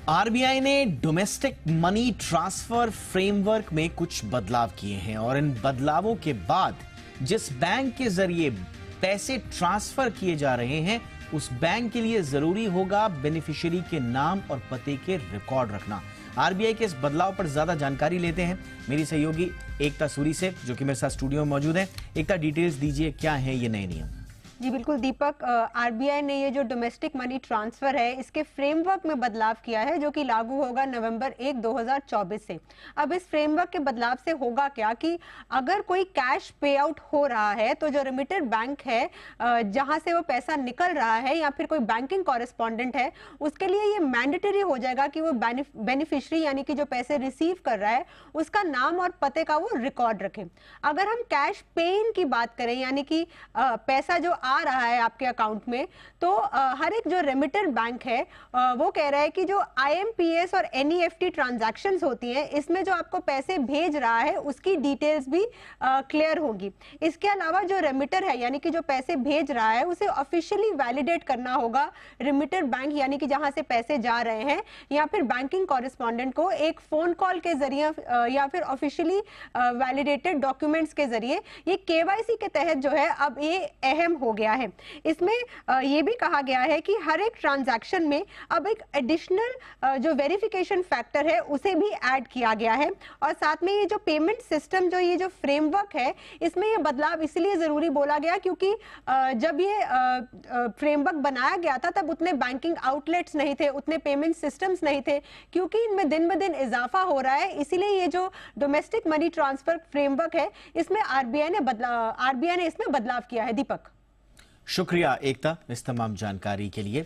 RBI ने domestic money transfer framework में कुछ बदलाव किए हैं और इन बदलावों के बाद जिस बैंक के जरिए पैसे ट्रांसफर किए जा रहे हैं उस बैंक के लिए जरूरी होगा बेनिफिशियरी के नाम और पते के रिकॉर्ड रखना। आरबीआई के इस बदलाव पर ज्यादा जानकारी लेते हैं मेरी सहयोगी एकता सूरी से, जो कि मेरे साथ स्टूडियो में मौजूद है। एकता, डिटेल्स दीजिए, क्या है ये नए नियम? जी बिल्कुल दीपक, आरबीआई ने ये जो डोमेस्टिक मनी ट्रांसफर है इसके फ्रेमवर्क में बदलाव किया है, जो कि लागू होगा नवंबर 1, 2024 से। अब इस फ्रेमवर्क के बदलाव से होगा क्या कि अगर कोई कैश पे आउट हो रहा है तो जो रेमिटर बैंक है जहां से वो पैसा निकल रहा है या फिर कोई बैंकिंग कॉरेस्पॉन्डेंट है, उसके लिए ये मैंडेटरी हो जाएगा कि वो बेनिफिशियरी यानी कि जो पैसे रिसीव कर रहा है उसका नाम और पते का वो रिकॉर्ड रखे। अगर हम कैश पे इन की बात करें यानी कि पैसा जो आ रहा है आपके अकाउंट में, तो हर एक जो रेमिटर बैंक है वो कह रहा है कि जो आईएमपीएस और एनईएफटी ट्रांजैक्शंस होती हैं इसमें जो आपको पैसे भेज रहा है उसकी डिटेल्स भी क्लियर होगी। इसके अलावा जो रेमिटर है यानी कि जो पैसे भेज रहा है उसे ऑफिशियली वैलिडेट करना होगा रेमिटर बैंक यानी कि जहां से पैसे जा रहे हैं, या फिर बैंकिंग कॉरेस्पॉन्डेंट को एक फोन कॉल के जरिए या फिर ऑफिशियली वैलिडेटेड डॉक्यूमेंट्स के जरिए। ये केवाईसी के तहत जो है अब ये अहम हो गया है। इसमें यह भी कहा गया है कि हर एक ट्रांजैक्शन में अब एक एडिशनल जो वेरिफिकेशन फैक्टर है उसे भी ऐड किया गया है। और साथ में ये जो पेमेंट सिस्टम जो ये जो फ्रेमवर्क है इसमें ये बदलाव इसलिए जरूरी बोला गया क्योंकि जब ये फ्रेमवर्क बनाया गया था तब उतने बैंकिंग आउटलेट्स नहीं थे, उतने पेमेंट सिस्टम्स नहीं थे, क्योंकि इनमें दिन ब दिन इजाफा हो रहा है। इसीलिए ये जो डोमेस्टिक मनी ट्रांसफर फ्रेमवर्क है इसमें आरबीआई ने इसमें बदलाव किया है। दीपक, शुक्रिया एकता इस तमाम जानकारी के लिए।